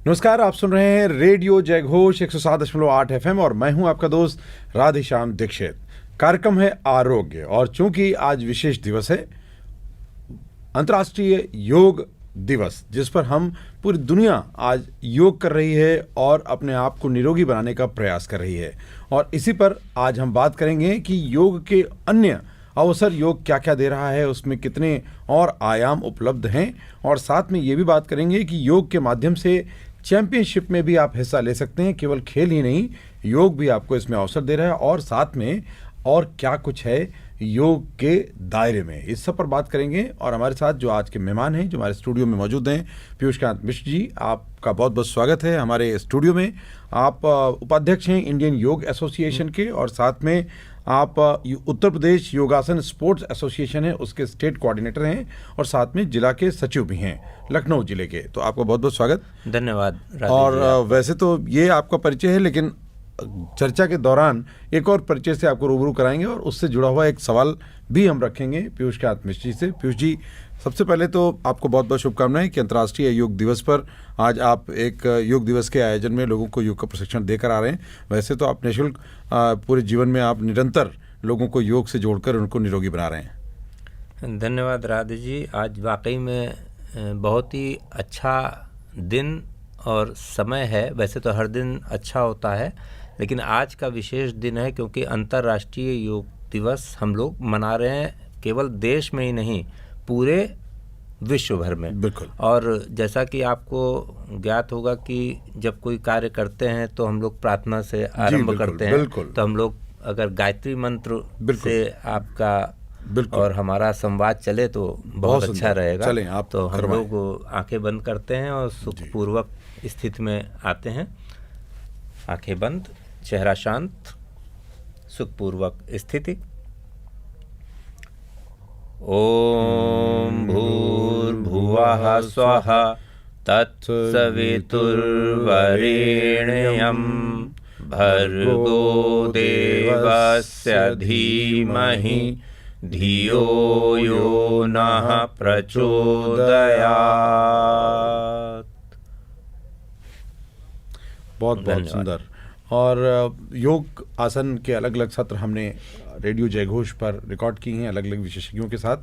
नमस्कार, आप सुन रहे हैं रेडियो जयघोष 107.8 FM और मैं हूं आपका दोस्त राधेश्याम दीक्षित। कार्यक्रम है आरोग्य और चूंकि आज विशेष दिवस है अंतर्राष्ट्रीय योग दिवस, जिस पर हम पूरी दुनिया आज योग कर रही है और अपने आप को निरोगी बनाने का प्रयास कर रही है। और इसी पर आज हम बात करेंगे कि योग के अन्य अवसर योग क्या क्या दे रहा है, उसमें कितने और आयाम उपलब्ध हैं, और साथ में ये भी बात करेंगे कि योग के माध्यम से चैंपियनशिप में भी आप हिस्सा ले सकते हैं। केवल खेल ही नहीं, योग भी आपको इसमें अवसर दे रहा है और साथ में और क्या कुछ है योग के दायरे में, इस सब पर बात करेंगे। और हमारे साथ जो आज के मेहमान हैं, जो हमारे स्टूडियो में मौजूद हैं, पीयूषकांत मिश्र जी, आपका बहुत बहुत स्वागत है हमारे स्टूडियो में। आप उपाध्यक्ष हैं इंडियन योग एसोसिएशन के और साथ में आप उत्तर प्रदेश योगासन स्पोर्ट्स एसोसिएशन है उसके स्टेट कोऑर्डिनेटर हैं और साथ में जिला के सचिव भी हैं लखनऊ जिले के। तो आपका बहुत बहुत स्वागत। धन्यवाद। और वैसे तो ये आपका परिचय है, लेकिन चर्चा के दौरान एक और परिचय से आपको रूबरू कराएंगे और उससे जुड़ा हुआ एक सवाल भी हम रखेंगे पीयूषकांत मिश्र जी से। पीयूष जी, सबसे पहले तो आपको बहुत बहुत शुभकामनाएं कि अंतर्राष्ट्रीय योग दिवस पर आज आप एक योग दिवस के आयोजन में लोगों को योग का प्रशिक्षण देकर आ रहे हैं। वैसे तो आप निःशुल्क पूरे जीवन में आप निरंतर लोगों को योग से जोड़कर उनको निरोगी बना रहे हैं। धन्यवाद राधे जी। आज वाकई में बहुत ही अच्छा दिन और समय है। वैसे तो हर दिन अच्छा होता है, लेकिन आज का विशेष दिन है क्योंकि अंतर्राष्ट्रीय योग दिवस हम लोग मना रहे हैं, केवल देश में ही नहीं पूरे विश्व भर में। बिल्कुल। और जैसा कि आपको ज्ञात होगा कि जब कोई कार्य करते हैं तो हम लोग प्रार्थना से आरंभ करते हैं। तो हम लोग अगर गायत्री मंत्र से आपका और हमारा संवाद चले तो बहुत अच्छा रहेगा। चलें, आप तो हम लोग आंखें बंद करते हैं और सुखपूर्वक स्थिति में आते हैं। आंखें बंद, चेहरा शांत, सुखपूर्वक स्थिति। ओम भूर्भुवः स्वः तत्सवितुर्वरेण्यं भर्गो देवस्य धीमहि धियो यो नः प्रचोदयात्। बहुत बहुत सुंदर। और योग आसन के अलग अलग सत्र हमने रेडियो जयघोष पर रिकॉर्ड की हैं अलग अलग विशेषज्ञों के साथ।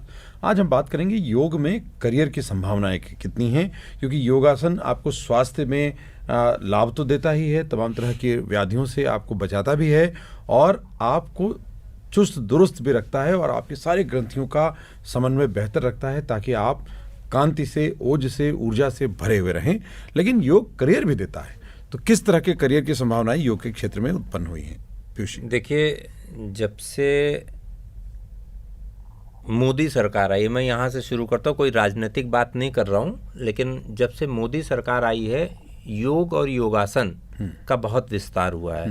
आज हम बात करेंगे योग में करियर की संभावनाएं कितनी हैं, क्योंकि योगासन आपको स्वास्थ्य में लाभ तो देता ही है, तमाम तरह की व्याधियों से आपको बचाता भी है और आपको चुस्त दुरुस्त भी रखता है और आपकी सारी ग्रंथियों का समन्वय बेहतर रखता है ताकि आप कांति से, ओज से, ऊर्जा से भरे हुए रहें। लेकिन योग करियर भी देता है, तो किस तरह के करियर की संभावनाएं योग के क्षेत्र में उत्पन्न हुई हैं पीयूष? देखिए, जब से मोदी सरकार आई, मैं यहाँ से शुरू करता हूँ, कोई राजनीतिक बात नहीं कर रहा हूँ, लेकिन जब से मोदी सरकार आई है योग और योगासन का बहुत विस्तार हुआ है।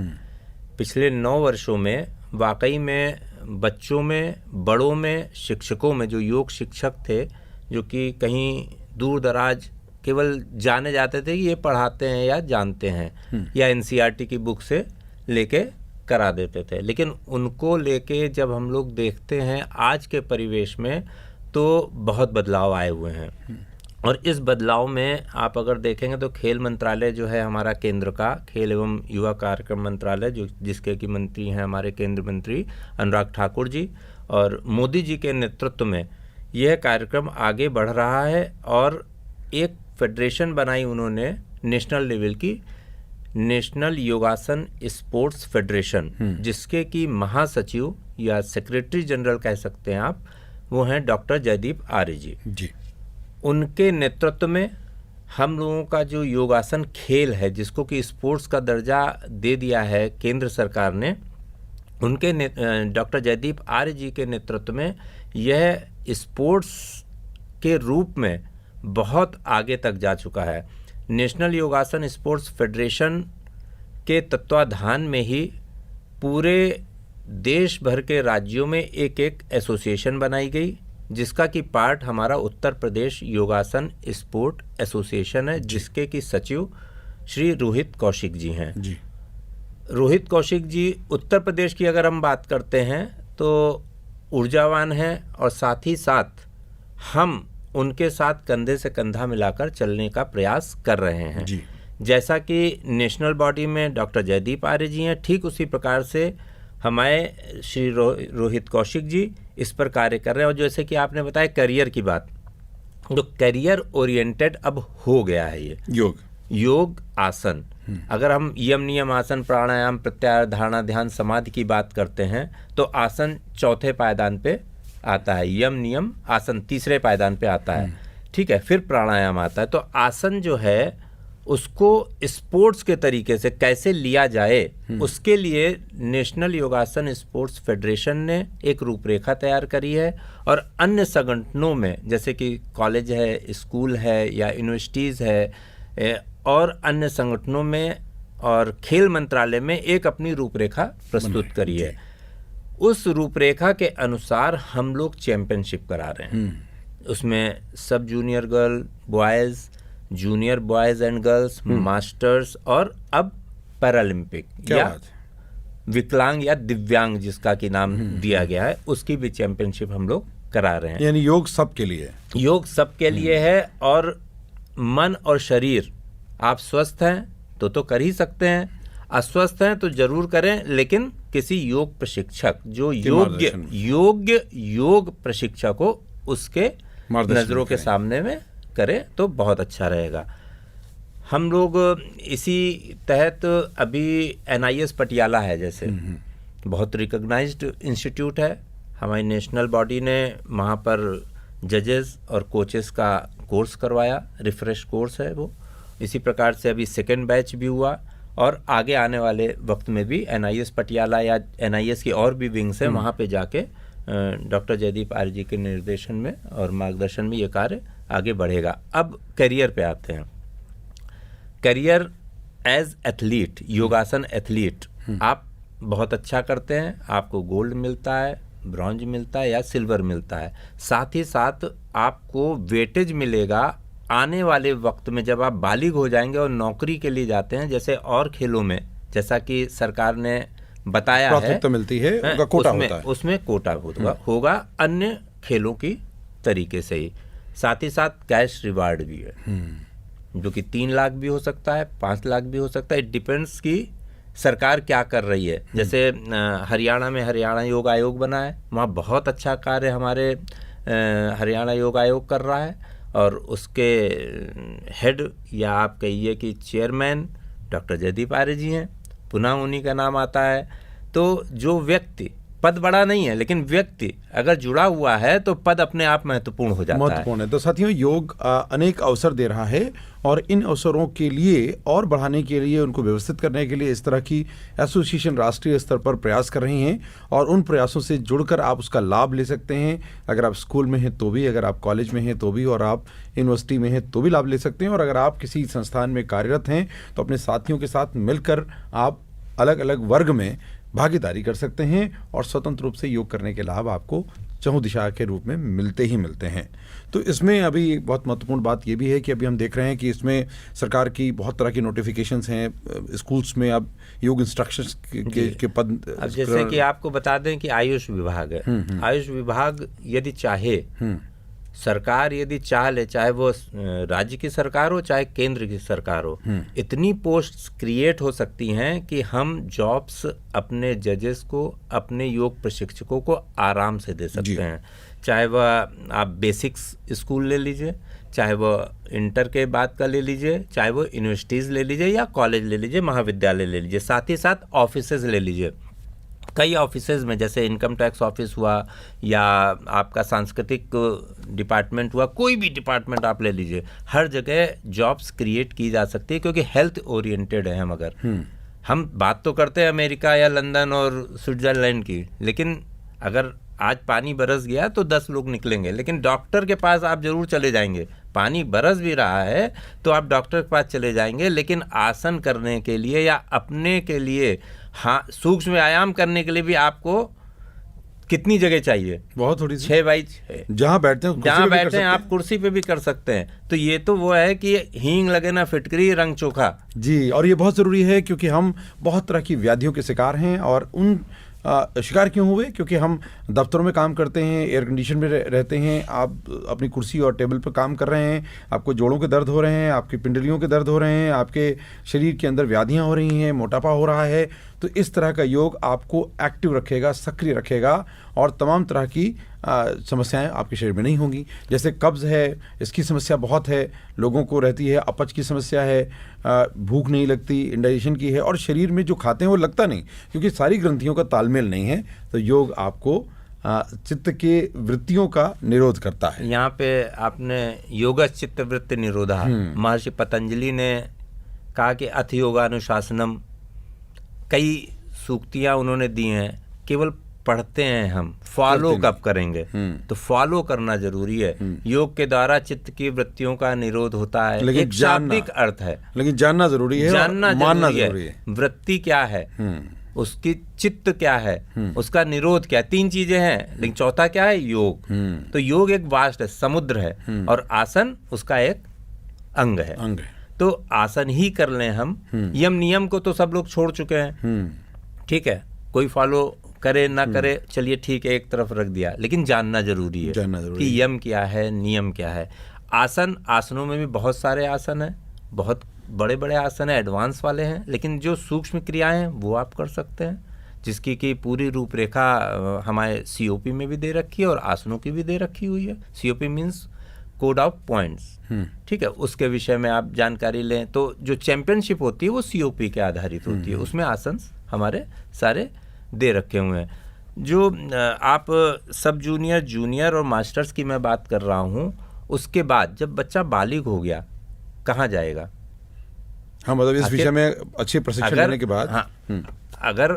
पिछले 9 वर्षों में वाकई में बच्चों में, बड़ों में, शिक्षकों में, जो योग शिक्षक थे जो कि कहीं दूर दराज केवल जाने जाते थे कि ये पढ़ाते हैं या जानते हैं या एनसीईआरटी की बुक से लेके करा देते थे, लेकिन उनको लेके जब हम लोग देखते हैं आज के परिवेश में तो बहुत बदलाव आए हुए हैं। और इस बदलाव में आप अगर देखेंगे तो खेल मंत्रालय जो है हमारा केंद्र का, खेल एवं युवा कार्यक्रम मंत्रालय, जो जिसके की मंत्री हैं हमारे केंद्र मंत्री अनुराग ठाकुर जी, और मोदी जी के नेतृत्व में यह कार्यक्रम आगे बढ़ रहा है। और एक फेडरेशन बनाई उन्होंने नेशनल लेवल की, नेशनल योगासन स्पोर्ट्स फेडरेशन, जिसके की महासचिव या सेक्रेटरी जनरल कह सकते हैं आप, वो हैं डॉक्टर जयदीप आर्य जी। उनके नेतृत्व में हम लोगों का जो योगासन खेल है, जिसको कि स्पोर्ट्स का दर्जा दे दिया है केंद्र सरकार ने, उनके डॉक्टर जयदीप आर्य जी के नेतृत्व में यह स्पोर्ट्स के रूप में बहुत आगे तक जा चुका है। नेशनल योगासन स्पोर्ट्स फेडरेशन के तत्वाधान में ही पूरे देश भर के राज्यों में एक एक एसोसिएशन बनाई गई, जिसका की पार्ट हमारा उत्तर प्रदेश योगासन स्पोर्ट एसोसिएशन है, जिसके की सचिव श्री रोहित कौशिक जी हैं जी। रोहित कौशिक जी उत्तर प्रदेश की अगर हम बात करते हैं तो ऊर्जावान हैं और साथ ही साथ हम उनके साथ कंधे से कंधा मिलाकर चलने का प्रयास कर रहे हैं जी। जैसा कि नेशनल बॉडी में डॉक्टर जयदीप आर्य जी हैं, ठीक उसी प्रकार से हमारे श्री रोहित कौशिक जी इस पर कार्य कर रहे हैं। और जैसे कि आपने बताया करियर की बात, तो करियर ओरिएंटेड अब हो गया है ये योग आसन। अगर हम यम नियम आसन प्राणायाम प्रत्याहार धारणा ध्यान समाधि की बात करते हैं तो आसन चौथे पायदान पे आता है, यम नियम आसन तीसरे पायदान पे आता है, ठीक है, फिर प्राणायाम आता है। तो आसन जो है उसको स्पोर्ट्स के तरीके से कैसे लिया जाए, उसके लिए नेशनल योगासन स्पोर्ट्स फेडरेशन ने एक रूपरेखा तैयार करी है। और अन्य संगठनों में जैसे कि कॉलेज है, स्कूल है या यूनिवर्सिटीज़ है और अन्य संगठनों में और खेल मंत्रालय में एक अपनी रूपरेखा प्रस्तुत करी है। उस रूपरेखा के अनुसार हम लोग चैंपियनशिप करा रहे हैं। उसमें सब junior girl boys, junior boys and girls, masters और अब पैरालंपिक या विकलांग या दिव्यांग जिसका कि नाम दिया गया है, उसकी भी चैंपियनशिप हम लोग करा रहे हैं। यानी योग सबके लिए, योग सबके लिए है। और मन और शरीर, आप स्वस्थ हैं तो कर ही सकते हैं, अस्वस्थ हैं तो जरूर करें, लेकिन किसी योग प्रशिक्षक जो योग्य योग प्रशिक्षक हो उसके नज़रों के सामने में करें तो बहुत अच्छा रहेगा। हम लोग इसी तहत अभी NIS पटियाला है, जैसे बहुत रिकॉग्नाइज्ड इंस्टीट्यूट है, हमारी नेशनल बॉडी ने वहाँ पर जजेस और कोचेस का कोर्स करवाया, रिफ्रेश कोर्स है वो। इसी प्रकार से अभी सेकेंड बैच भी हुआ और आगे आने वाले वक्त में भी NIS पटियाला या NIS की और भी विंग्स हैं, वहाँ पे जाके डॉक्टर जयदीप आर्य जी के निर्देशन में और मार्गदर्शन में ये कार्य आगे बढ़ेगा। अब करियर पे आते हैं। करियर एज एथलीट, योगासन एथलीट, आप बहुत अच्छा करते हैं, आपको गोल्ड मिलता है, ब्रॉन्ज मिलता है या सिल्वर मिलता है। साथ ही साथ आपको वेटेज मिलेगा आने वाले वक्त में जब आप बालिग हो जाएंगे और नौकरी के लिए जाते हैं। जैसे और खेलों में जैसा कि सरकार ने बताया है, तो मिलती है, उनका कोटा होता है, उसमें कोटा होगा अन्य खेलों की तरीके से ही। साथ ही साथ कैश रिवार्ड भी है, जो कि 3 लाख भी हो सकता है, 5 लाख भी हो सकता है। इट डिपेंड्स कि सरकार क्या कर रही है। जैसे हरियाणा में हरियाणा योग आयोग बना है, वहाँ बहुत अच्छा कार्य हमारे हरियाणा योग आयोग कर रहा है और उसके हेड या आप कहिए कि चेयरमैन डॉक्टर जयदीप आर्य जी हैं, पुनः उन्हीं का नाम आता है। तो जो व्यक्ति, पद बड़ा नहीं है लेकिन व्यक्ति अगर जुड़ा हुआ है तो पद अपने आप महत्वपूर्ण हो जाता है। तो साथियों, योग अनेक अवसर दे रहा है और इन अवसरों के लिए और बढ़ाने के लिए, उनको व्यवस्थित करने के लिए इस तरह की एसोसिएशन राष्ट्रीय स्तर पर प्रयास कर रही हैं और उन प्रयासों से जुड़कर आप उसका लाभ ले सकते हैं। अगर आप स्कूल में हैं तो भी, अगर आप कॉलेज में हैं तो भी, और आप यूनिवर्सिटी में हैं तो भी लाभ ले सकते हैं। और अगर आप किसी संस्थान में कार्यरत हैं तो अपने साथियों के साथ मिलकर आप अलग अलग वर्ग में भागीदारी कर सकते हैं और स्वतंत्र रूप से योग करने के लाभ आपको चहुं दिशा के रूप में मिलते ही मिलते हैं। तो इसमें अभी बहुत महत्वपूर्ण बात ये भी है कि अभी हम देख रहे हैं कि इसमें सरकार की बहुत तरह की नोटिफिकेशंस हैं। स्कूल्स में अब योग इंस्ट्रक्शंस के पद, अब जैसे कि आपको बता दें कि आयुष विभाग है, आयुष विभाग यदि चाहे, सरकार यदि चाह ले, चाहे वो राज्य की सरकार हो चाहे केंद्र की सरकार हो, इतनी पोस्ट्स क्रिएट हो सकती हैं कि हम जॉब्स अपने जजेस को, अपने योग प्रशिक्षकों को आराम से दे सकते हैं। चाहे वह आप बेसिक्स स्कूल ले लीजिए, चाहे वह इंटर के बाद का ले लीजिए, चाहे वो यूनिवर्सिटीज़ ले लीजिए या कॉलेज ले लीजिए, महाविद्यालय ले लीजिए, साथ ही साथ ऑफिसेज ले लीजिए। कई ऑफिसेज में जैसे इनकम टैक्स ऑफिस हुआ या आपका सांस्कृतिक डिपार्टमेंट हुआ, कोई भी डिपार्टमेंट आप ले लीजिए, हर जगह जॉब्स क्रिएट की जा सकती है क्योंकि हेल्थ ओरिएंटेड है हम। अगर हम बात तो करते हैं अमेरिका या लंदन और स्विट्ज़रलैंड की, लेकिन अगर आज पानी बरस गया तो 10 लोग निकलेंगे, लेकिन डॉक्टर के पास आप जरूर चले जाएंगे। पानी बरस भी रहा है तो आप डॉक्टर के पास चले जाएंगे, लेकिन आसन करने के लिए या अपने के लिए, हाँ, सूक्ष्म व्यायाम करने के लिए भी आपको कितनी जगह चाहिए? बहुत थोड़ी, 6 बाई 6। जहाँ बैठते हैं आप कुर्सी पे भी कर सकते हैं। तो ये तो वो है कि हींग लगे ना फिटकरी रंग चोखा। जी, और ये बहुत ज़रूरी है क्योंकि हम बहुत तरह की व्याधियों के शिकार हैं और उन शिकार क्यों हुए? क्योंकि हम दफ्तरों में काम करते हैं, एयर कंडीशन में रहते हैं, आप अपनी कुर्सी और टेबल पर काम कर रहे हैं, आपको जोड़ों के दर्द हो रहे हैं, आपकी पिंडलियों के दर्द हो रहे हैं, आपके शरीर के अंदर व्याधियां हो रही हैं, मोटापा हो रहा है। तो इस तरह का योग आपको एक्टिव रखेगा, सक्रिय रखेगा और तमाम तरह की समस्याएं आपके शरीर में नहीं होंगी। जैसे कब्ज़ है, इसकी समस्या बहुत है, लोगों को रहती है, अपच की समस्या है, भूख नहीं लगती, इंडाइजेशन की है, और शरीर में जो खाते हैं वो लगता नहीं, क्योंकि सारी ग्रंथियों का तालमेल नहीं है। तो योग आपको चित्त के वृत्तियों का निरोध करता है। यहाँ पे आपने योग चित्त वृत्ति निरोधा, महर्षि पतंजलि ने कहा कि अथ योगानुशासनम, कई सूक्तियाँ उन्होंने दी हैं, केवल पढ़ते हैं हम, फॉलो कब करेंगे? तो फॉलो करना जरूरी है। योग के द्वारा चित्त की वृत्तियों का निरोध होता है, लेकिन एक शाब्दिक अर्थ है, लेकिन जानना जरूरी है, जानना मानना जरूरी है। वृत्ति क्या है, उसकी चित्त क्या है, उसका निरोध क्या है, तीन चीजें हैं, लेकिन चौथा क्या है? योग। तो योग एक वास्ट है, समुद्र है, और आसन उसका एक अंग है। तो आसन ही कर लें हम। यम नियम को तो सब लोग छोड़ चुके हैं, ठीक है, कोई फॉलो करे ना करे, चलिए ठीक है, एक तरफ रख दिया, लेकिन जानना जरूरी है कि यम क्या है, नियम क्या है। आसनों में भी बहुत सारे आसन हैं, बहुत बड़े बड़े आसन हैं, एडवांस वाले हैं, लेकिन जो सूक्ष्म क्रियाएं हैं वो आप कर सकते हैं, जिसकी की पूरी रूपरेखा हमारे सीओपी में भी दे रखी है और आसनों की भी दे रखी हुई है। COP means code of points, ठीक है, उसके विषय में आप जानकारी लें। तो जो चैंपियनशिप होती है वो सीओपी के आधारित होती है, उसमें आसन हमारे सारे दे रखे हुए हैं। जो आप सब जूनियर, जूनियर और मास्टर्स की मैं बात कर रहा हूँ, उसके बाद जब बच्चा बालिग हो गया, कहाँ जाएगा? हाँ, मतलब इस विषय में अच्छे प्रशिक्षण लेने के बाद, हाँ, अगर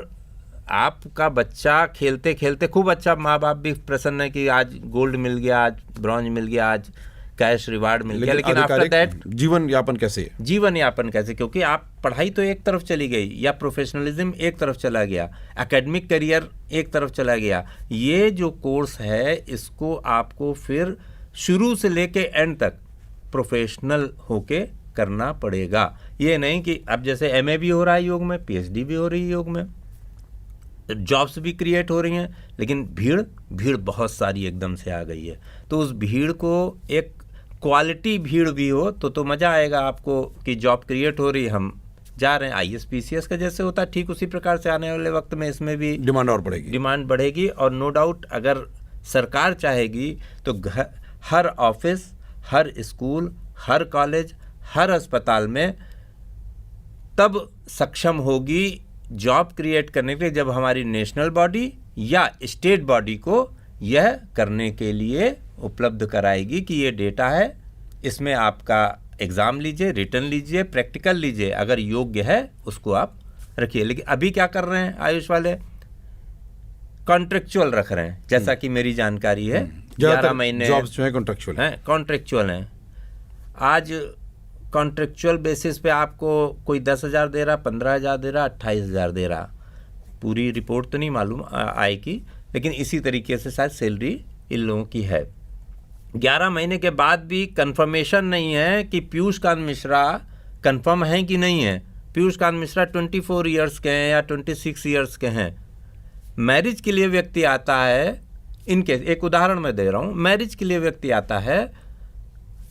आपका बच्चा खेलते खेलते खूब अच्छा, माँ बाप भी प्रसन्न है कि आज गोल्ड मिल गया, आज ब्रॉन्ज मिल गया, आज कैश रिवार्ड मिल गया, लेकिन आफ्टर दैट जीवन यापन कैसे? क्योंकि आप पढ़ाई तो एक तरफ चली गई, या प्रोफेशनलिज्म एक तरफ चला गया, एकेडमिक करियर एक तरफ चला गया। ये जो कोर्स है, इसको आपको फिर शुरू से लेके एंड तक प्रोफेशनल होके करना पड़ेगा। ये नहीं कि अब जैसे एमए भी हो रहा है योग में, पीएचडी भी हो रही है योग में, जॉब्स भी क्रिएट हो रही हैं, लेकिन भीड़ बहुत सारी एकदम से आ गई है। तो उस भीड़ को एक क्वालिटी भीड़ भी हो तो मज़ा आएगा आपको कि जॉब क्रिएट हो रही है, हम जा रहे हैं। आईएएस पीसीएस का जैसे होता है, ठीक उसी प्रकार से आने वाले वक्त में इसमें भी डिमांड बढ़ेगी। और नो डाउट अगर सरकार चाहेगी तो हर ऑफिस, हर स्कूल, हर कॉलेज, हर अस्पताल में तब सक्षम होगी जॉब क्रिएट करने के लिए, जब हमारी नेशनल बॉडी या स्टेट बॉडी को यह करने के लिए उपलब्ध कराएगी कि ये डेटा है, इसमें आपका एग्ज़ाम लीजिए, रिटर्न लीजिए, प्रैक्टिकल लीजिए, अगर योग्य है उसको आप रखिए। लेकिन अभी क्या कर रहे हैं आयुष वाले? कॉन्ट्रेक्चुअल रख रहे हैं, जैसा कि मेरी जानकारी है, 11 महीने जॉब्स जो है कॉन्ट्रेक्चुअल हैं। आज कॉन्ट्रेक्चुअल बेसिस पे आपको कोई 10,000 दे रहा, 15,000 दे रहा, 28,000 दे रहा, पूरी रिपोर्ट तो नहीं मालूम आय की, लेकिन इसी तरीके से शायद सैलरी इन लोगों की है। 11 महीने के बाद भी कंफर्मेशन नहीं है कि पीयूष कांत मिश्रा कंफर्म है कि नहीं है। पीयूष कांत मिश्रा 24 ईयर्स के हैं या 26 ईयर्स के हैं। मैरिज के लिए व्यक्ति आता है, इनके एक उदाहरण मैं दे रहा हूँ, मैरिज के लिए व्यक्ति आता है,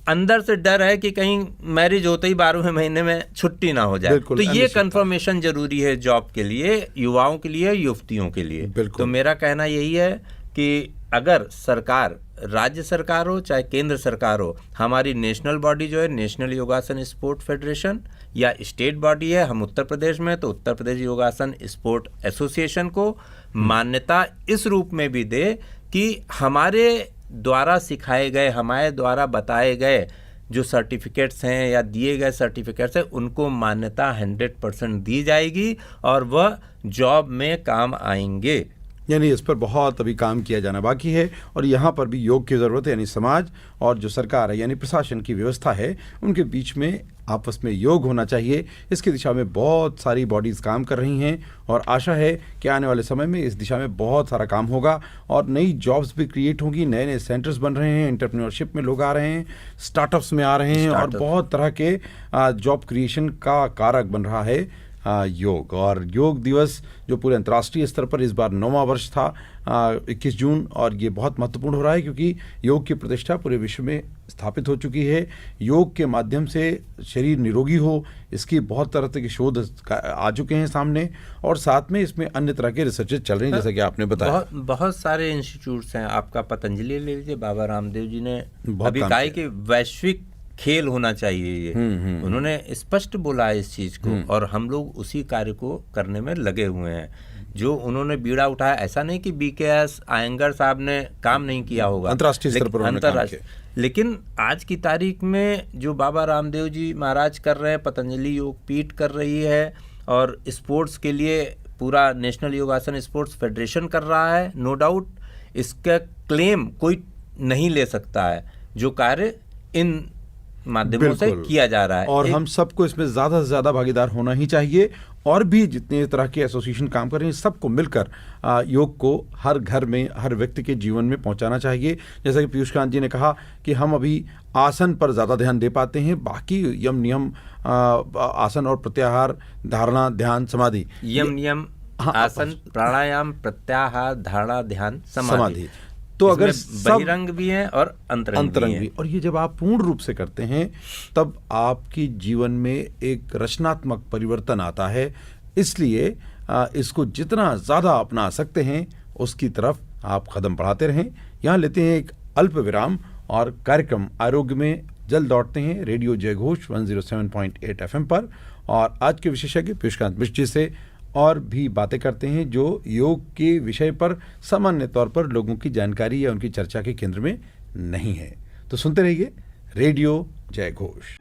अंदर से डर है कि कहीं मैरिज होते ही 12वें महीने में छुट्टी ना हो जाए। तो ये कंफर्मेशन जरूरी है जॉब के लिए, युवाओं के लिए, युवतियों के लिए। तो मेरा कहना यही है कि अगर सरकार, राज्य सरकार हो चाहे केंद्र सरकार हो, हमारी नेशनल बॉडी जो है नेशनल योगासन स्पोर्ट फेडरेशन, या स्टेट बॉडी है, हम उत्तर प्रदेश में तो उत्तर प्रदेश योगासन स्पोर्ट एसोसिएशन को मान्यता इस रूप में भी दे कि हमारे द्वारा सिखाए गए, हमारे द्वारा बताए गए जो सर्टिफिकेट्स हैं या दिए गए सर्टिफिकेट्स हैं, उनको मान्यता 100% दी जाएगी और वह जॉब में काम आएंगे। यानी इस पर बहुत अभी काम किया जाना बाकी है, और यहाँ पर भी योग की ज़रूरत है। यानी समाज और जो सरकार है, यानी प्रशासन की व्यवस्था है, उनके बीच में आपस में योग होना चाहिए। इसकी दिशा में बहुत सारी बॉडीज़ काम कर रही हैं, और आशा है कि आने वाले समय में इस दिशा में बहुत सारा काम होगा और नई जॉब्स भी क्रिएट होंगी, नए नए सेंटर्स बन रहे हैं, एंटरप्रेन्योरशिप में लोग आ रहे हैं, स्टार्टअप्स में आ रहे हैं, और बहुत तरह के जॉब क्रिएशन का कारक बन रहा है योग। और योग दिवस जो पूरे अंतर्राष्ट्रीय स्तर पर इस बार 9वां वर्ष था 21 जून, और ये बहुत महत्वपूर्ण हो रहा है क्योंकि योग की प्रतिष्ठा पूरे विश्व में स्थापित हो चुकी है। योग के माध्यम से शरीर निरोगी हो, इसकी बहुत तरह के शोध आ चुके हैं सामने, और साथ में इसमें अन्य तरह के रिसर्चेज चल रहे हैं, जैसा कि आपने बताया। बहुत सारे इंस्टीट्यूट्स हैं। आपका पतंजलि ले लीजिए, बाबा रामदेव जी ने अभी कहा है कि वैश्विक खेल होना चाहिए ये। उन्होंने स्पष्ट बोला है इस चीज को, और हम लोग उसी कार्य को करने में लगे हुए हैं। जो उन्होंने बीड़ा उठाया, ऐसा नहीं कि BKS आयंगर साहब ने काम नहीं किया होगा, अंतर्राष्ट्रीय स्तर पर उन्होंने काम किया, लेकिन आज की तारीख में जो बाबा रामदेव जी महाराज कर रहे हैं, पतंजलि योग पीठ कर रही है, और स्पोर्ट्स के लिए पूरा नेशनल योगासन स्पोर्ट्स फेडरेशन कर रहा है, नो डाउट इसका क्लेम कोई नहीं ले सकता है जो कार्य इन माध्यमों से किया जा रहा है। और हम सबको इसमें ज़्यादा से ज़्यादा भागीदार होना ही चाहिए, और भी जितने तरह के एसोसिएशन काम कर रहे हैं सबको मिलकर योग को हर घर में, हर व्यक्ति के जीवन में पहुंचाना चाहिए। जैसा कि पीयूष कांत जी ने कहा कि हम अभी आसन पर ज़्यादा ध्यान दे पाते हैं, बाकी यम नियम आसन और प्रत्याहार, धारणा, ध्यान, समाधि, यम नियम आसन प्राणायाम प्रत्याहार धारणा ध्यान समाधि, तो अगर बहिरंग भी हैं और अंतरंग भी, और ये जब आप पूर्ण रूप से करते हैं तब आपकी जीवन में एक रचनात्मक परिवर्तन आता है। इसलिए इसको जितना ज़्यादा अपना सकते हैं उसकी तरफ आप कदम बढ़ाते रहें। यहाँ लेते हैं एक अल्प विराम, और कार्यक्रम आरोग्य में जल्द लौटते हैं रेडियो जयघोष 107.8 FM पर, और आज के विशेषज्ञ पीयूष कांत मिश्र जी से और भी बातें करते हैं जो योग के विषय पर सामान्य तौर पर लोगों की जानकारी या उनकी चर्चा के केंद्र में नहीं है। तो सुनते रहिए रेडियो जय घोष।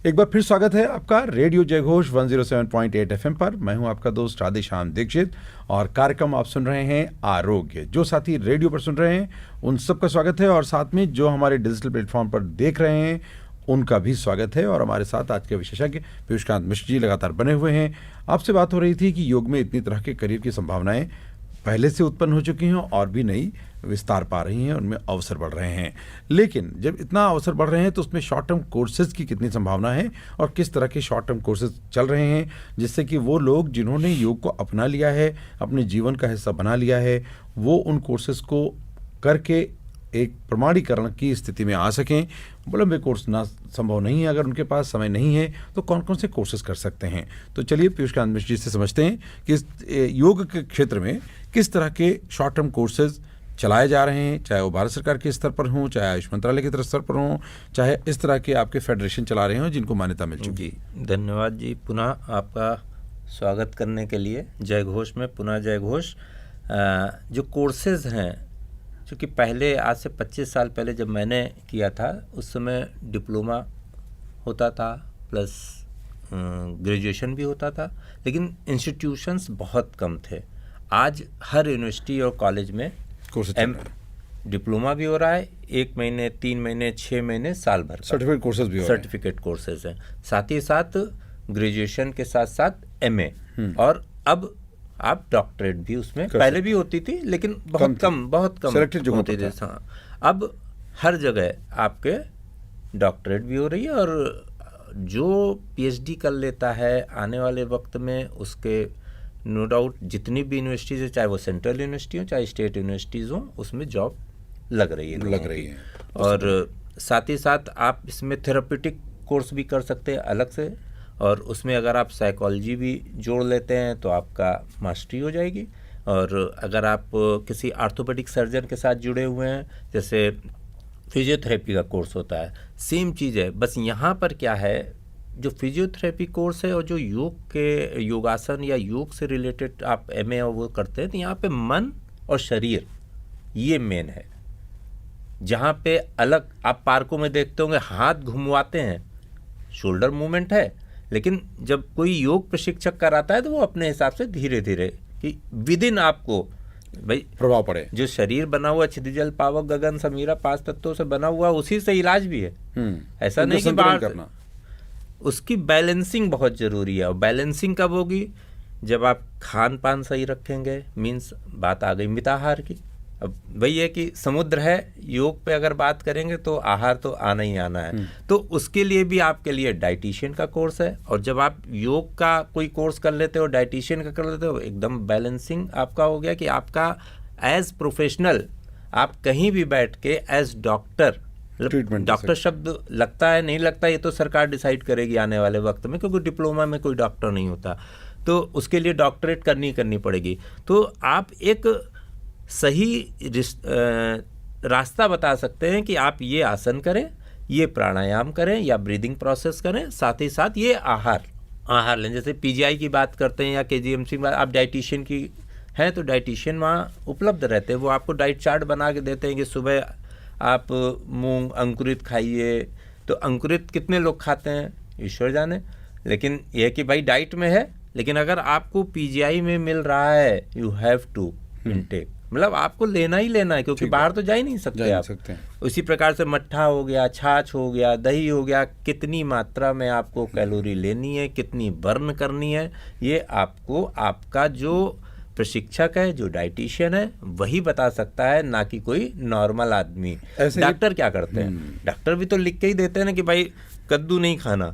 एक बार फिर स्वागत है आपका रेडियो जय घोष 107.8 FM पर। मैं हूं आपका दोस्त राधेश्याम दीक्षित, और कार्यक्रम आप सुन रहे हैं आरोग्य। जो साथी रेडियो पर सुन रहे हैं उन सबका स्वागत है, और साथ में जो हमारे डिजिटल प्लेटफॉर्म पर देख रहे हैं उनका भी स्वागत है। और हमारे साथ आज के विशेषज्ञ पीयूष कांत मिश्र जी लगातार बने हुए हैं। आपसे बात हो रही थी कि योग में इतनी तरह के करियर की संभावनाएं पहले से उत्पन्न हो चुकी हैं और भी नई विस्तार पा रही हैं, उनमें अवसर बढ़ रहे हैं। लेकिन जब इतना अवसर बढ़ रहे हैं तो उसमें शॉर्ट टर्म कोर्सेज की कितनी संभावना है, और किस तरह के शॉर्ट टर्म कोर्सेज चल रहे हैं, जिससे कि वो लोग जिन्होंने योग को अपना लिया है, अपने जीवन का हिस्सा बना लिया है, वो उन कोर्सेज को करके एक प्रमाणीकरण की स्थिति में आ सकें। लंबे कोर्स ना संभव नहीं है, अगर उनके पास समय नहीं है तो कौन कौन से कोर्सेज कर सकते हैं। तो चलिए पीयूष कांत मिश्र जी से समझते हैं कि योग के क्षेत्र में किस तरह के शॉर्ट टर्म कोर्सेज चलाए जा रहे हैं, चाहे वो भारत सरकार के स्तर पर हों, चाहे आयुष मंत्रालय के तरफ स्तर पर हों, चाहे इस तरह के आपके फेडरेशन चला रहे हों जिनको मान्यता मिल चुकी है। धन्यवाद जी, पुनः आपका स्वागत करने के लिए जय घोष में। पुनः जय घोष। जो कोर्सेज हैं, क्योंकि पहले आज से 25 साल पहले जब मैंने किया था उस समय डिप्लोमा होता था प्लस ग्रेजुएशन भी होता था, लेकिन इंस्टीट्यूशंस बहुत कम थे। आज हर यूनिवर्सिटी और कॉलेज में डिप्लोमा भी हो रहा है, 1 महीने 3 महीने 6 महीने साल भर सर्टिफिकेट कोर्सेज भी सर्टिफिकेट कोर्सेज हैं। साथ ही साथ ग्रेजुएशन के साथ साथ MA, और अब आप डॉक्टरेट भी उसमें पहले भी होती थी लेकिन बहुत कम होती थी। हाँ, अब हर जगह आपके डॉक्टरेट भी हो रही है, और जो PhD कर लेता है आने वाले वक्त में उसके नो डाउट जितनी भी यूनिवर्सिटीज़ है, चाहे वो सेंट्रल यूनिवर्सिटी हो चाहे स्टेट यूनिवर्सिटीज़ हो, उसमें जॉब लग रही है। और साथ ही साथ आप इसमें थेराप्यूटिक कोर्स भी कर सकते हैं अलग से, और उसमें अगर आप साइकोलॉजी भी जोड़ लेते हैं तो आपका मास्टरी हो जाएगी। और अगर आप किसी आर्थोपेडिक सर्जन के साथ जुड़े हुए हैं, जैसे फिजियोथेरेपी का कोर्स होता है, सेम चीज़ है। बस यहाँ पर क्या है, जो फिजियोथेरेपी कोर्स है और जो योग के योगासन या योग से रिलेटेड आप MA और वो करते हैं, तो यहाँ पे मन और शरीर ये मेन है। जहाँ पे अलग आप पार्कों में देखते होंगे हाथ घुमवाते हैं, शोल्डर मूवमेंट है, लेकिन जब कोई योग प्रशिक्षक कराता है तो वो अपने हिसाब से धीरे धीरे कि विदिन आपको भाई प्रभाव पड़े। जो शरीर बना हुआ क्षितिजल पावक गगन समीरा 5 तत्वों से बना हुआ, उसी से इलाज भी है। ऐसा नहीं कि बाहर करना। उसकी बैलेंसिंग बहुत जरूरी है, और बैलेंसिंग कब होगी, जब आप खान पान सही रखेंगे। मीन्स बात आ गई मिताहार की। अब वही है कि समुद्र है, योग पे अगर बात करेंगे तो आहार तो आना ही आना है। तो उसके लिए भी आपके लिए डाइटिशियन का कोर्स है, और जब आप योग का कोई कोर्स कर लेते हो, डाइटिशियन का कर लेते हो, एकदम बैलेंसिंग आपका हो गया कि आपका एज प्रोफेशनल आप कहीं भी बैठ के एज डॉक्टर, ट्रीटमेंट डॉक्टर शब्द लगता है नहीं लगता ये तो सरकार डिसाइड करेगी आने वाले वक्त में, क्योंकि डिप्लोमा में कोई डॉक्टर नहीं होता, तो उसके लिए डॉक्टरेट करनी पड़ेगी। तो आप एक सही रास्ता बता सकते हैं कि आप ये आसन करें, ये प्राणायाम करें या ब्रीदिंग प्रोसेस करें, साथ ही साथ ये आहार लें। जैसे पीजीआई की बात करते हैं या केजीएमसी की बात, आप डाइटिशियन की हैं तो डाइटिशियन वहाँ उपलब्ध रहते हैं, वो आपको डाइट चार्ट बना के देते हैं कि सुबह आप मूंग अंकुरित खाइए। तो अंकुरित कितने लोग खाते हैं ईश्वर जाने, लेकिन यह कि भाई डाइट में है, लेकिन अगर आपको पीजीआई में मिल रहा है यू हैव टू इनटेक, मतलब आपको लेना ही लेना है, क्योंकि बाहर तो जा ही नहीं सकते आप। उसी प्रकार से मट्ठा हो गया, छाछ हो गया, दही हो गया, कितनी मात्रा में आपको कैलोरी लेनी है, कितनी बर्न करनी है, ये आपको आपका जो प्रशिक्षक है, जो डाइटिशियन है, वही बता सकता है, ना कि कोई नॉर्मल आदमी। डॉक्टर क्या करते हैं, डॉक्टर भी तो लिख के ही देते हैं ना कि भाई कद्दू नहीं खाना,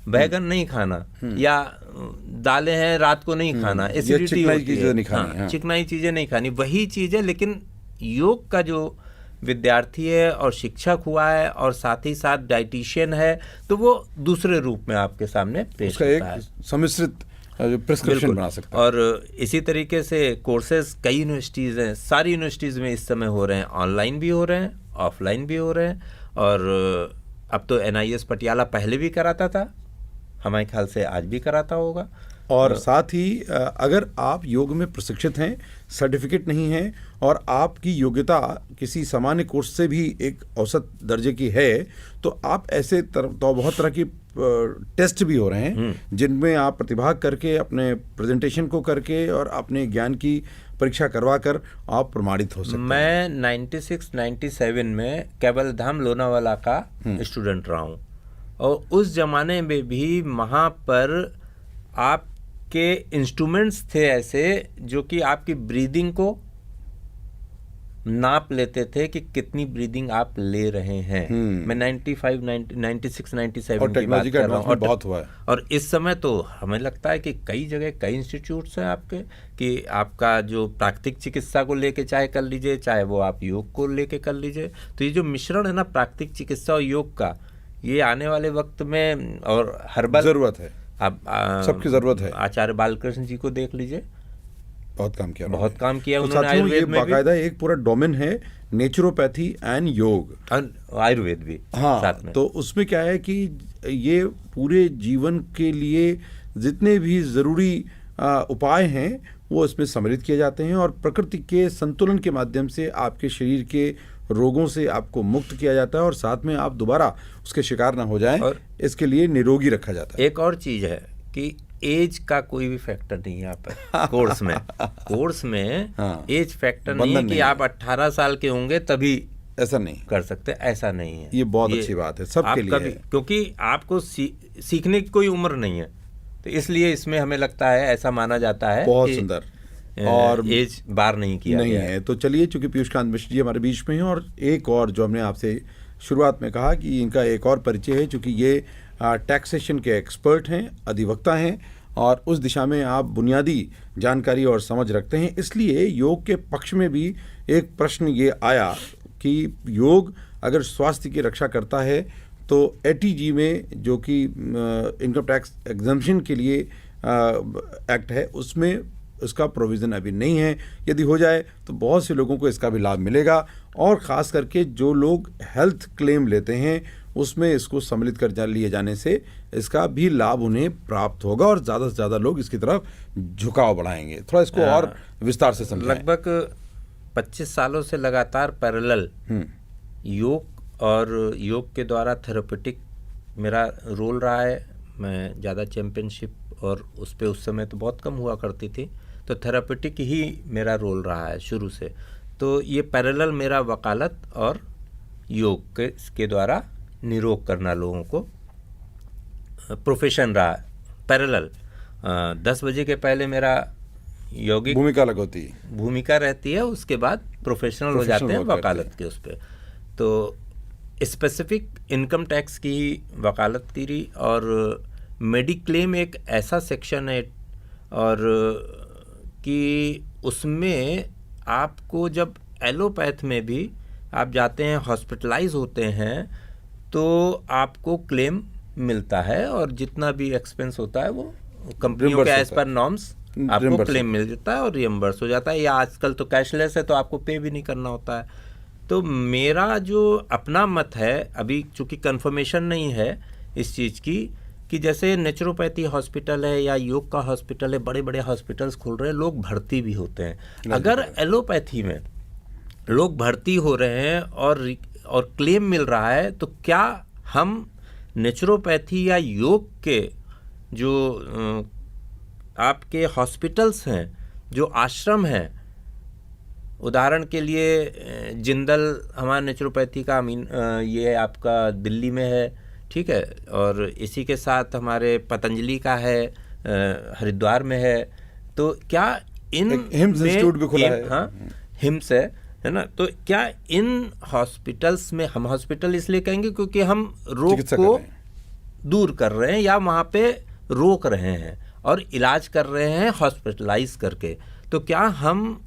बैगन नहीं खाना, या दालें हैं रात को नहीं खाना, एसिडिटी होती है, चिकनाई चीज़ें नहीं खानी, वही चीज़ें। लेकिन योग का जो विद्यार्थी है और शिक्षक हुआ है और साथ ही साथ डाइटिशियन है, तो वो दूसरे रूप में आपके सामने पेश होता है, सम्मिश्रित प्रिस्क्रिप्शन बना सकता है। और इसी तरीके से कोर्सेज कई यूनिवर्सिटीज़ हैं, सारी यूनिवर्सिटीज़ में इस समय हो रहे हैं, ऑनलाइन भी हो रहे हैं, ऑफलाइन भी हो रहे हैं, और अब तो NIS पटियाला पहले भी कराता था, हमारे ख्याल से आज भी कराता होगा। और साथ ही अगर आप योग में प्रशिक्षित हैं, सर्टिफिकेट नहीं है, और आपकी योग्यता किसी सामान्य कोर्स से भी एक औसत दर्जे की है, तो आप ऐसे तो बहुत तरह की टेस्ट भी हो रहे हैं जिनमें आप प्रतिभाग करके, अपने प्रेजेंटेशन को करके और अपने ज्ञान की परीक्षा करवा कर आप प्रमाणित हो सकते हैं। मैं 96-97 में केवल धाम लोनावाला का स्टूडेंट रहा हूँ, और उस जमाने में भी वहाँ पर आपके इंस्ट्रूमेंट्स थे ऐसे जो कि आपकी ब्रीदिंग को नाप लेते थे कि कितनी ब्रीदिंग आप ले रहे हैं। मैं 96, 97 की बात कर रहा हूँ, और बहुत हुआ है। और इस समय तो हमें लगता है कि कई जगह कई इंस्टीट्यूट्स हैं आपके, कि आपका जो प्राकृतिक चिकित्सा को लेके चाहे कर लीजिए, चाहे वो आप योग को लेके कर लीजिए। तो ये जो मिश्रण है ना प्राकृतिक चिकित्सा और योग का, ये आने वाले वक्त में और हर्बल जरूरत है, अब सबकी जरूरत है। आचार्य बालकृष्ण जी को देख लीजिए, बहुत काम किया तो उन्होंने आयुर्वेद में बाकायदा एक पूरा डोमेन है, नेचुरोपैथी एंड योग, आयुर्वेद भी साथ में। तो उसमें क्या है कि ये पूरे जीवन के लिए जितने भी ज़रूरी उपाय हैं वो इसमें सम्मिलित किए जाते हैं, और प्रकृति के संतुलन के माध्यम से आपके शरीर के रोगों से आपको मुक्त किया जाता है, और साथ में आप दोबारा उसके शिकार ना हो जाएं, और इसके लिए निरोगी रखा जाता है। एक और चीज़ है कि एज का कोई भी फैक्टर नहीं है यहाँ पर कोर्स में एज फैक्टर नहीं है कि आप 18 साल के होंगे तभी ऐसा नहीं कर सकते, ऐसा नहीं है। ये बहुत अच्छी बात है, सबके लिए है। क्योंकि आपको सीखने की कोई उम्र नहीं है, तो इसलिए इसमें हमें लगता है, ऐसा माना जाता है, बहुत सुंदर, और एज बार नहीं किया नहीं है। तो चलिए, चूंकि पीयूष कांत मिश्र जी हमारे बीच में हैं, और एक और जो हमने आपसे शुरुआत में कहा कि इनका एक और परिचय है, चूंकि ये टैक्सेशन के एक्सपर्ट हैं, अधिवक्ता हैं, और उस दिशा में आप बुनियादी जानकारी और समझ रखते हैं। इसलिए योग के पक्ष में भी एक प्रश्न ये आया कि योग अगर स्वास्थ्य की रक्षा करता है तो ATG में, जो कि इनकम टैक्स एग्जम्पशन के लिए एक्ट है, उसमें उसका प्रोविज़न अभी नहीं है। यदि हो जाए तो बहुत से लोगों को इसका भी लाभ मिलेगा, और ख़ास करके जो लोग हेल्थ क्लेम लेते हैं उसमें इसको सम्मिलित कर लिए जाने से इसका भी लाभ उन्हें प्राप्त होगा, और ज़्यादा से ज़्यादा लोग इसकी तरफ झुकाव बढ़ाएंगे। थोड़ा इसको और विस्तार से समझाएं। लगभग 25 सालों से लगातार पैरेलल योग और योग के द्वारा थेरेपेटिक मेरा रोल रहा है। मैं ज़्यादा चैम्पियनशिप और उस समय तो बहुत कम हुआ करती थी, तो थेरेपेटिक ही मेरा रोल रहा है शुरू से। तो ये पैरेलल मेरा वकालत और योग के द्वारा निरोग करना लोगों को प्रोफेशन रहा है पैरेलल। 10 बजे के पहले मेरा यौगिक भूमिका रहती है, उसके बाद प्रोफेशनल हो Professional जाते हैं work करते वकालत के उस पर। तो स्पेसिफिक इनकम टैक्स की वकालत की, और मेडिक्लेम एक ऐसा सेक्शन है और कि उसमें आपको जब एलोपैथ में भी आप जाते हैं, हॉस्पिटलाइज होते हैं, तो आपको क्लेम मिलता है और जितना भी एक्सपेंस होता है वो कंपनियों के Reimburse एज होता पर नॉर्म्स आपको Reimburse क्लेम मिल जाता है और रियम्बर्स हो जाता है, या आजकल तो कैशलेस है तो आपको पे भी नहीं करना होता है। तो मेरा जो अपना मत है, अभी चूंकि कंफर्मेशन नहीं है इस चीज़ की, कि जैसे नेचुरोपैथी हॉस्पिटल है या योग का हॉस्पिटल है, बड़े बड़े हॉस्पिटल्स खुल रहे हैं, लोग भर्ती भी होते हैं। अगर एलोपैथी में लोग भर्ती हो रहे हैं और क्लेम मिल रहा है, तो क्या हम नेचुरोपैथी या योग के जो आपके हॉस्पिटल्स हैं, जो आश्रम हैं, उदाहरण के लिए जिंदल हमारा नेचुरोपैथी का ये आपका दिल्ली में है, ठीक है, और इसी के साथ हमारे पतंजलि का है हरिद्वार में है, तो क्या इन हिम्स इंस्टीट्यूट भी खुला है। हाँ, हिम्स है ना, तो क्या इन हॉस्पिटल्स में, हम हॉस्पिटल इसलिए कहेंगे क्योंकि हम रोग को दूर कर रहे हैं या वहाँ पे रोक रहे हैं और इलाज कर रहे हैं हॉस्पिटलाइज करके, तो क्या हम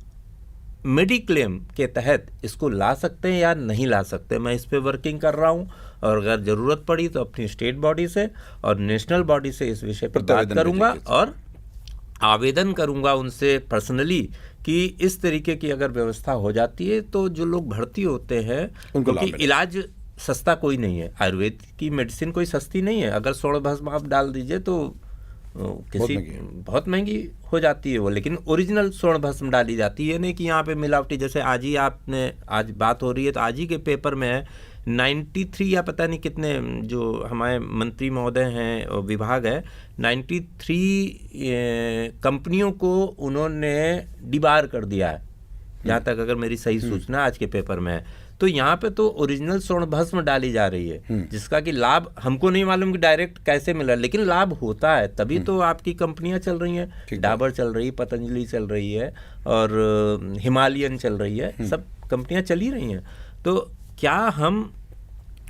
मेडिक्लेम के तहत इसको ला सकते हैं या नहीं ला सकते? मैं इस पे वर्किंग कर रहा हूँ और अगर ज़रूरत पड़ी तो अपनी स्टेट बॉडी से और नेशनल बॉडी से इस विषय पर बात करूँगा और आवेदन करूँगा उनसे पर्सनली कि इस तरीके की अगर व्यवस्था हो जाती है तो जो लोग भर्ती होते हैं, क्योंकि इलाज सस्ता कोई नहीं है, आयुर्वेद की मेडिसिन कोई सस्ती नहीं है। अगर स्वर्ण भस्म आप डाल दीजिए तो बहुत महंगी हो जाती है वो, लेकिन ओरिजिनल स्वर्ण भस्म डाली जाती है, नहीं कि यहाँ पे मिलावटी। जैसे आज बात हो रही है तो आज ही के पेपर में है 93 या पता नहीं कितने जो हमारे मंत्री महोदय हैं, विभाग है, 93 कंपनियों को उन्होंने डिबार कर दिया है, जहाँ तक अगर मेरी सही सूचना आज के पेपर में है। तो यहाँ पे तो ओरिजिनल स्वर्ण भस्म डाली जा रही है, जिसका कि लाभ हमको नहीं मालूम कि डायरेक्ट कैसे मिला, लेकिन लाभ होता है, तभी तो आपकी कंपनियां चल रही हैं। डाबर चल रही है, पतंजलि चल रही है और हिमालयन चल रही है, सब कंपनियां चली रही हैं। तो क्या हम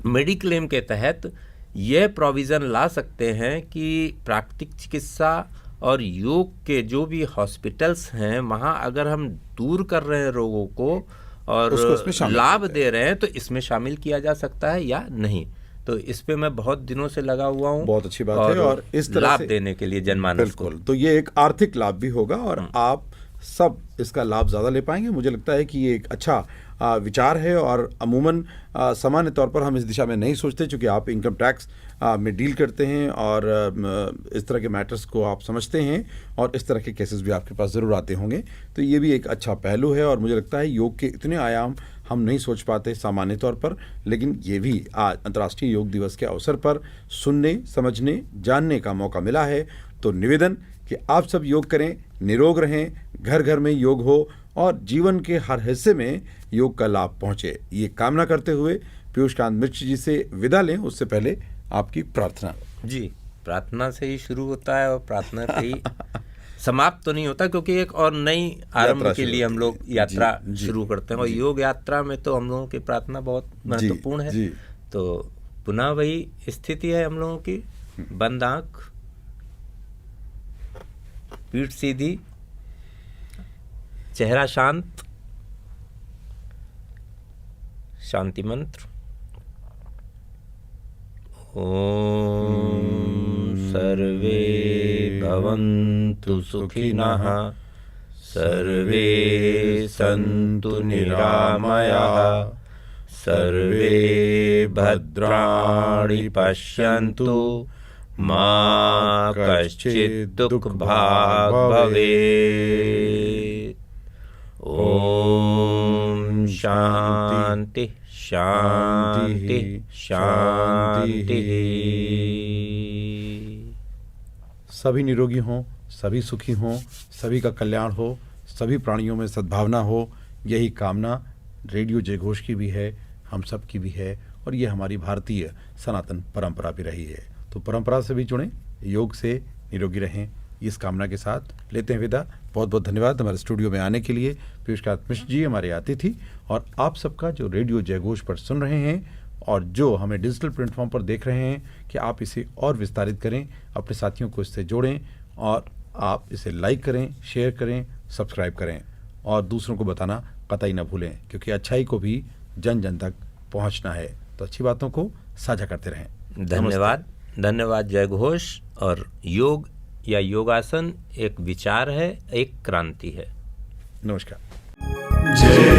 मेडिक्लेम के तहत यह प्रोविज़न ला सकते हैं कि प्राकृतिक चिकित्सा और योग के जो भी हॉस्पिटल्स हैं, वहाँ अगर हम दूर कर रहे हैं रोगों को और लाभ दे रहे हैं, तो इसमें शामिल किया जा सकता है या नहीं? तो इस पे मैं बहुत दिनों से लगा हुआ हूँ। बहुत अच्छी बात है, और इस तरह लाभ देने के लिए जनमानस को, तो ये एक आर्थिक लाभ भी होगा और आप सब इसका लाभ ज़्यादा ले पाएंगे। मुझे लगता है कि ये एक अच्छा विचार है और अमूमन सामान्य तौर पर हम इस दिशा में नहीं सोचते, क्योंकि आप इनकम टैक्स में डील करते हैं और इस तरह के मैटर्स को आप समझते हैं और इस तरह के केसेस भी आपके पास ज़रूर आते होंगे। तो ये भी एक अच्छा पहलू है और मुझे लगता है योग के इतने आयाम हम नहीं सोच पाते सामान्य तौर पर, लेकिन ये भी आज अंतर्राष्ट्रीय योग दिवस के अवसर पर सुनने, समझने, जानने का मौका मिला है। तो निवेदन कि आप सब योग करें, निरोग रहें, घर घर में योग हो और जीवन के हर हिस्से में योग का लाभ पहुंचे, ये कामना करते हुए पीयूष कांत मिश्र जी से विदा लें। उससे पहले आपकी प्रार्थना। जी, प्रार्थना से ही शुरू होता है और प्रार्थना से ही समाप्त तो नहीं होता, क्योंकि एक और नई आरंभ के लिए हम लोग यात्रा शुरू करते हैं और योग यात्रा में तो हम लोगों की प्रार्थना बहुत महत्वपूर्ण है। तो पुनः वही स्थिति है हम लोगों की, बंद आंख, पीठ सीधी, चेहरा शांत, शांति मंत्र। ओम सर्वे भवन्तु सुखिनः, सर्वे सन्तु निरामयाः, सर्वे भद्राणि पश्यन्तु, मा कश्चित् दुःखभाग् भवेत्। ओम शांति शांति शांति। सभी निरोगी हों, सभी सुखी हों, सभी का कल्याण हो, सभी प्राणियों में सद्भावना हो, यही कामना रेडियो जयघोष की भी है, हम सब की भी है और ये हमारी भारतीय सनातन परंपरा भी रही है। तो परंपरा से भी जुड़ें, योग से निरोगी रहें, इस कामना के साथ लेते हैं विदा। बहुत बहुत धन्यवाद हमारे स्टूडियो में आने के लिए पीयूष कांत मिश्र जी हमारे अतिथि, और आप सबका जो रेडियो जयघोष पर सुन रहे हैं और जो हमें डिजिटल प्लेटफॉर्म पर देख रहे हैं कि आप इसे और विस्तारित करें, अपने साथियों को इससे जोड़ें और आप इसे लाइक करें, शेयर करें, सब्सक्राइब करें और दूसरों को बताना कतई ना भूलें, क्योंकि अच्छाई को भी जन जन तक पहुंचना है। तो अच्छी बातों को साझा करते रहें। धन्यवाद। धन्यवाद। जयघोष और योग या योगासन एक विचार है, एक क्रांति है। नमस्कार। जय